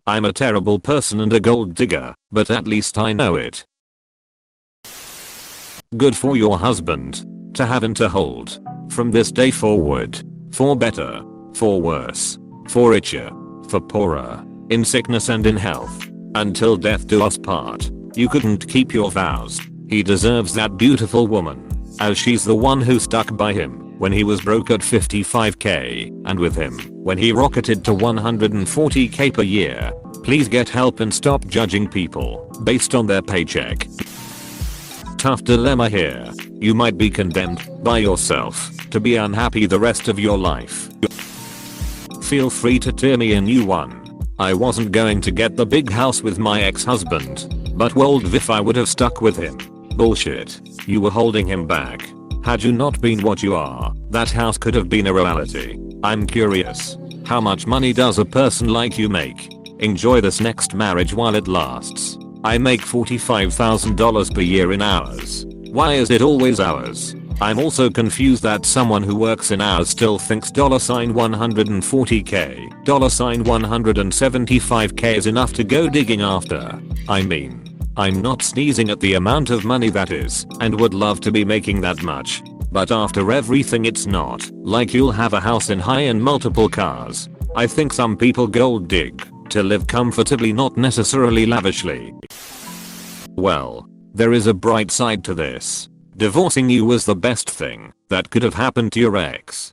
I'm a terrible person and a gold digger, but at least I know it. Good for your husband. To have and to hold. From this day forward. For better. For worse. For richer. For poorer. In sickness and in health. Until death do us part. You couldn't keep your vows. He deserves that beautiful woman. As she's the one who stuck by him when he was broke at 55k and with him when he rocketed to 140k per year. Please get help and stop judging people based on their paycheck. Tough dilemma here. You might be condemned by yourself to be unhappy the rest of your life. Feel free to tear me a new one. I wasn't going to get the big house with my ex-husband, but wold if I would have stuck with him. Bullshit. You were holding him back. Had you not been what you are, that house could have been a reality. I'm curious. How much money does a person like you make? Enjoy this next marriage while it lasts. I make $45,000 per year in hours. Why is it always hours? I'm also confused that someone who works in hours still thinks $140k, $175k is enough to go digging after. I mean, I'm not sneezing at the amount of money that is and would love to be making that much. But after everything it's not like you'll have a house in high and multiple cars. I think some people gold dig to live comfortably, not necessarily lavishly. Well, there is a bright side to this. Divorcing you was the best thing that could have happened to your ex.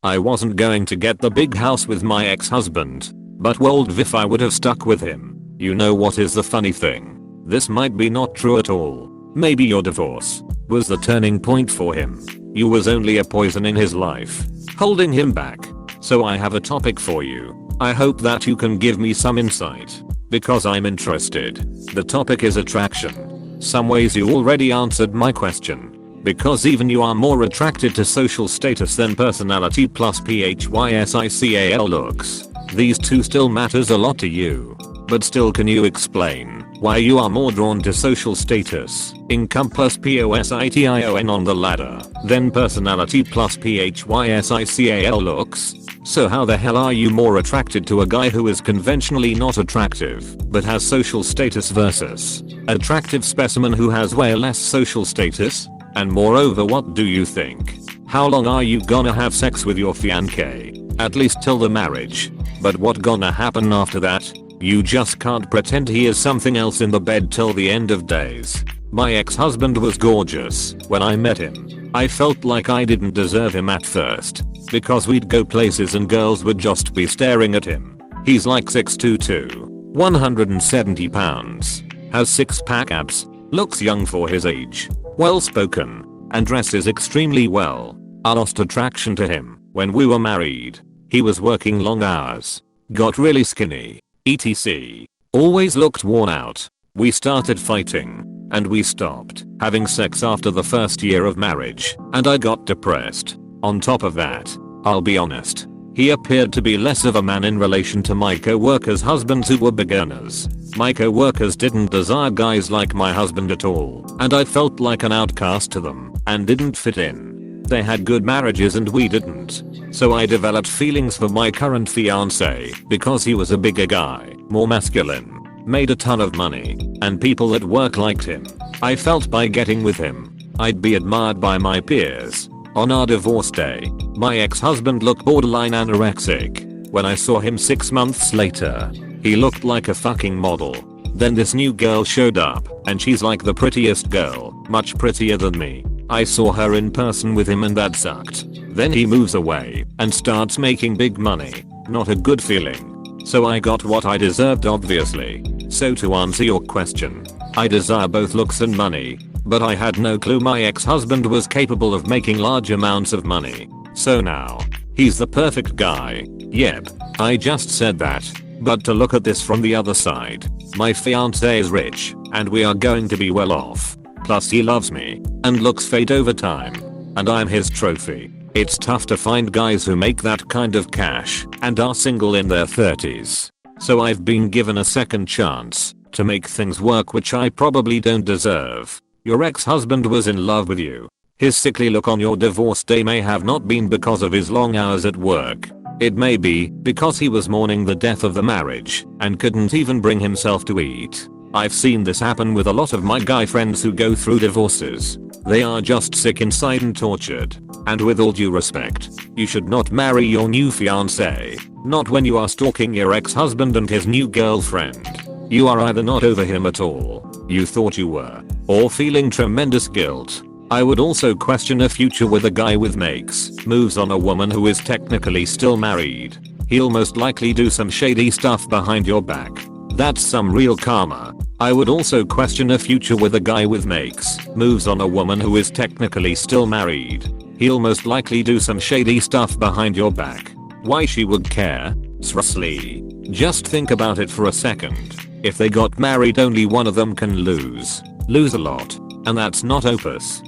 I wasn't going to get the big house with my ex-husband, but wold if I would have stuck with him. You know what is the funny thing? This might be not true at all. Maybe your divorce was the turning point for him. You was only a poison in his life, holding him back. So I have a topic for you. I hope that you can give me some insight, because I'm interested. The topic is attraction. Some ways you already answered my question, because even you are more attracted to social status than personality plus PHYSICAL looks. These two still matters a lot to you. But still, can you explain why you are more drawn to social status, income plus POSITION on the ladder, than personality plus PHYSICAL looks? So how the hell are you more attracted to a guy who is conventionally not attractive but has social status versus attractive specimen who has way less social status? And moreover, what do you think? How long are you gonna have sex with your fiancé? At least till the marriage. But what gonna happen after that? You just can't pretend he is something else in the bed till the end of days. My ex-husband was gorgeous when I met him. I felt like I didn't deserve him at first, because we'd go places and girls would just be staring at him. He's like 6'2", 170 pounds, has 6-pack abs, looks young for his age, well spoken, and dresses extremely well. I lost attraction to him when we were married. He was working long hours, got really skinny, etc. Always looked worn out. We started fighting, and we stopped having sex after the first year of marriage, and I got depressed. On top of that, I'll be honest, he appeared to be less of a man in relation to my co-workers' husbands who were beginners. My co-workers didn't desire guys like my husband at all, and I felt like an outcast to them and didn't fit in. They had good marriages and we didn't. So I developed feelings for my current fiance because he was a bigger guy, more masculine, made a ton of money, and people at work liked him. I felt by getting with him, I'd be admired by my peers. On our divorce day, my ex-husband looked borderline anorexic. When I saw him 6 months later, he looked like a fucking model. Then this new girl showed up, and she's like the prettiest girl, much prettier than me. I saw her in person with him and that sucked. Then he moves away and starts making big money. Not a good feeling. So I got what I deserved, obviously. So to answer your question, I desire both looks and money, but I had no clue my ex-husband was capable of making large amounts of money. So now, he's the perfect guy. Yep, I just said that. But to look at this from the other side, my fiance is rich, and we are going to be well off. Plus he loves me, and looks fade over time. And I'm his trophy. It's tough to find guys who make that kind of cash, and are single in their 30s. So I've been given a second chance to make things work, which I probably don't deserve. Your ex-husband was in love with you. His sickly look on your divorce day may have not been because of his long hours at work. It may be because he was mourning the death of the marriage and couldn't even bring himself to eat. I've seen this happen with a lot of my guy friends who go through divorces. They are just sick inside and tortured. And with all due respect, you should not marry your new fiance. Not when you are stalking your ex-husband and his new girlfriend. You are either not over him at all, you thought you were, or feeling tremendous guilt. I would also question a future with a guy with makes moves on a woman who is technically still married. He'll most likely do some shady stuff behind your back. That's some real karma. I would also question a future with a guy with makes moves on a woman who is technically still married. He'll most likely do some shady stuff behind your back. Why she would care? Seriously. Just think about it for a second. If they got married, only one of them can lose. Lose a lot. And that's not opus.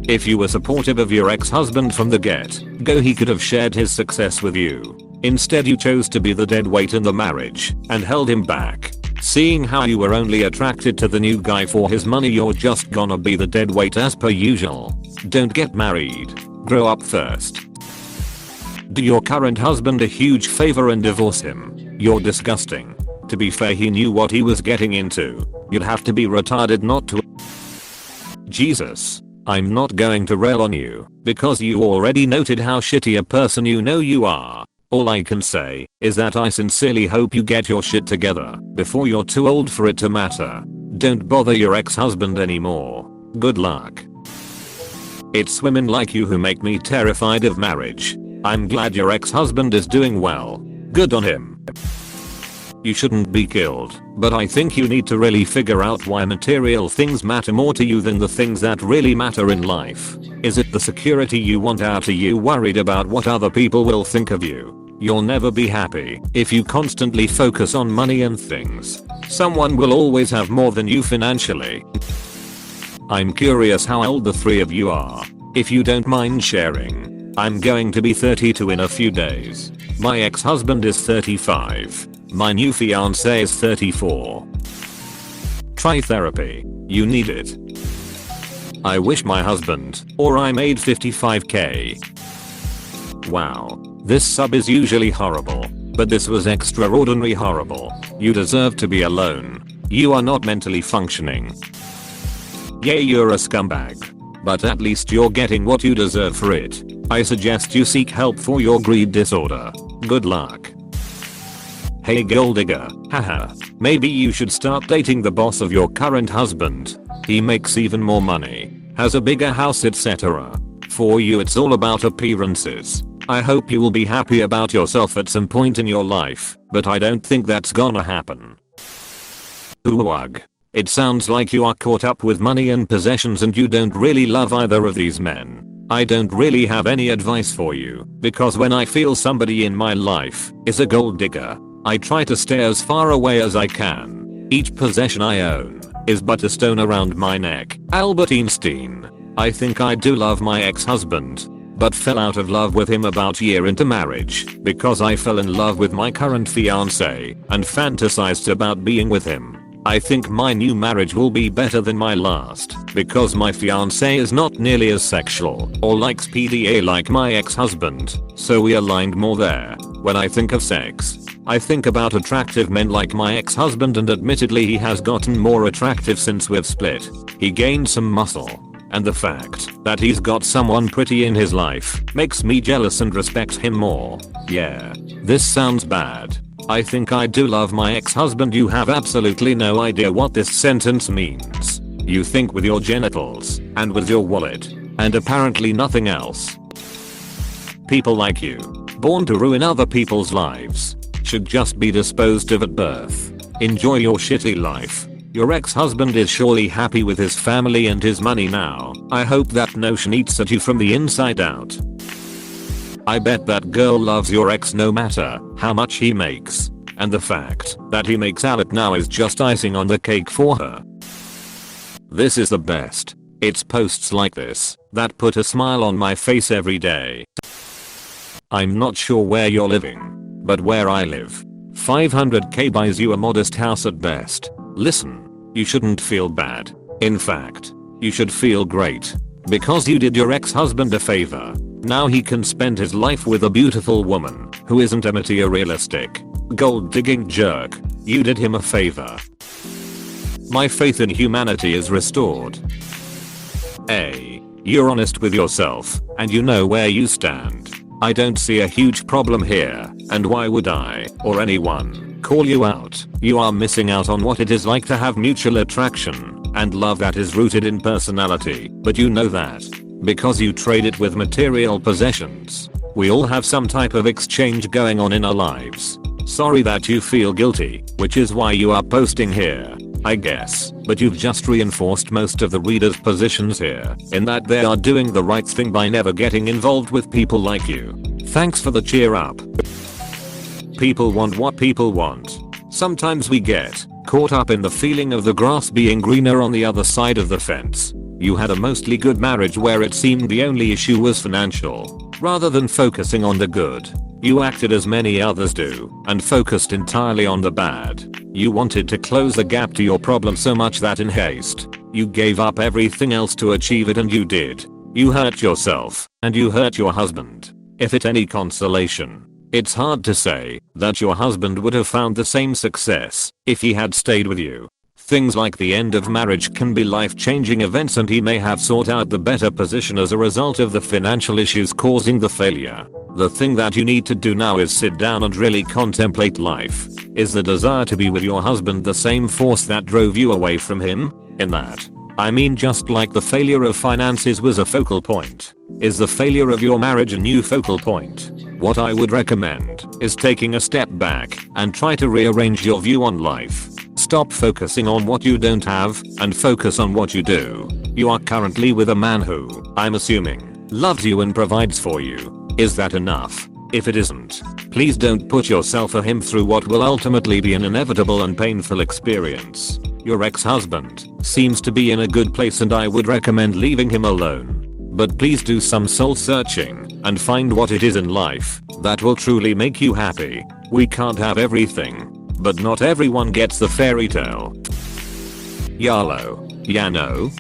If you were supportive of your ex-husband from the get-go, he could have shared his success with you. Instead, you chose to be the dead weight in the marriage and held him back. Seeing how you were only attracted to the new guy for his money, you're just gonna be the dead weight as per usual. Don't get married. Grow up first. Do your current husband a huge favor and divorce him. You're disgusting. To be fair, he knew what he was getting into. You'd have to be retarded not to. Jesus. I'm not going to rail on you, because you already noted how shitty a person you know you are. All I can say is that I sincerely hope you get your shit together before you're too old for it to matter. Don't bother your ex-husband anymore. Good luck. It's women like you who make me terrified of marriage. I'm glad your ex-husband is doing well. Good on him. You shouldn't be killed, but I think you need to really figure out why material things matter more to you than the things that really matter in life. Is it the security you want out? Are you worried about what other people will think of you? You'll never be happy if you constantly focus on money and things. Someone will always have more than you financially. I'm curious how old the three of you are. If you don't mind sharing. I'm going to be 32 in a few days. My ex-husband is 35. My new fiance is 34. Try therapy. You need it. I wish my husband or I made 55k. Wow. This sub is usually horrible, but this was extraordinary horrible. You deserve to be alone. You are not mentally functioning. Yeah, you're a scumbag. But at least you're getting what you deserve for it. I suggest you seek help for your greed disorder. Good luck. Hey gold digger, haha. Maybe you should start dating the boss of your current husband. He makes even more money, has a bigger house, etc. For you it's all about appearances. I hope you will be happy about yourself at some point in your life, but I don't think that's gonna happen. Ooh. It sounds like you are caught up with money and possessions and you don't really love either of these men. I don't really have any advice for you, because when I feel somebody in my life is a gold digger, I try to stay as far away as I can. Each possession I own is but a stone around my neck. Albert Einstein. I think I do love my ex-husband, but fell out of love with him about a year into marriage because I fell in love with my current fiance and fantasized about being with him. I think my new marriage will be better than my last because my fiance is not nearly as sexual or likes PDA like my ex-husband, so we aligned more there. When I think of sex, I think about attractive men like my ex-husband, and admittedly he has gotten more attractive since we've split. He gained some muscle, and the fact that he's got someone pretty in his life makes me jealous and respect him more. Yeah, this sounds bad. I think I do love my ex-husband. You have absolutely no idea what this sentence means. You think with your genitals and with your wallet, and apparently nothing else. People like you, born to ruin other people's lives, should just be disposed of at birth. Enjoy your shitty life. Your ex-husband is surely happy with his family and his money now. I hope that notion eats at you from the inside out. I bet that girl loves your ex no matter how much he makes. And the fact that he makes out now is just icing on the cake for her. This is the best. It's posts like this that put a smile on my face every day. I'm not sure where you're living, but where I live, 500k buys you a modest house at best. Listen, you shouldn't feel bad. In fact, you should feel great. Because you did your ex-husband a favor. Now he can spend his life with a beautiful woman who isn't a materialistic, gold digging jerk. You did him a favor. My faith in humanity is restored. A. You're honest with yourself and you know where you stand. I don't see a huge problem here, and why would I, or anyone, call you out? You are missing out on what it is like to have mutual attraction and love that is rooted in personality, but you know that because you trade it with material possessions. We all have some type of exchange going on in our lives. Sorry that you feel guilty, which is why you are posting here, I guess, but you've just reinforced most of the readers' positions here, in that they are doing the right thing by never getting involved with people like you. Thanks for the cheer up. People want what people want. Sometimes we get caught up in the feeling of the grass being greener on the other side of the fence. You had a mostly good marriage where it seemed the only issue was financial. Rather than focusing on the good, you acted as many others do and focused entirely on the bad. You wanted to close the gap to your problem so much that in haste, you gave up everything else to achieve it, and you did. You hurt yourself and you hurt your husband. If it any consolation, it's hard to say that your husband would have found the same success if he had stayed with you. Things like the end of marriage can be life-changing events, and he may have sought out the better position as a result of the financial issues causing the failure. The thing that you need to do now is sit down and really contemplate life. Is the desire to be with your husband the same force that drove you away from him? In that, I mean, just like the failure of finances was a focal point, is the failure of your marriage a new focal point? What I would recommend is taking a step back and try to rearrange your view on life. Stop focusing on what you don't have and focus on what you do. You are currently with a man who, I'm assuming, loves you and provides for you. Is that enough? If it isn't, please don't put yourself or him through what will ultimately be an inevitable and painful experience. Your ex-husband seems to be in a good place, and I would recommend leaving him alone. But please do some soul searching and find what it is in life that will truly make you happy. We can't have everything, but not everyone gets the fairy tale. YOLO. Yano.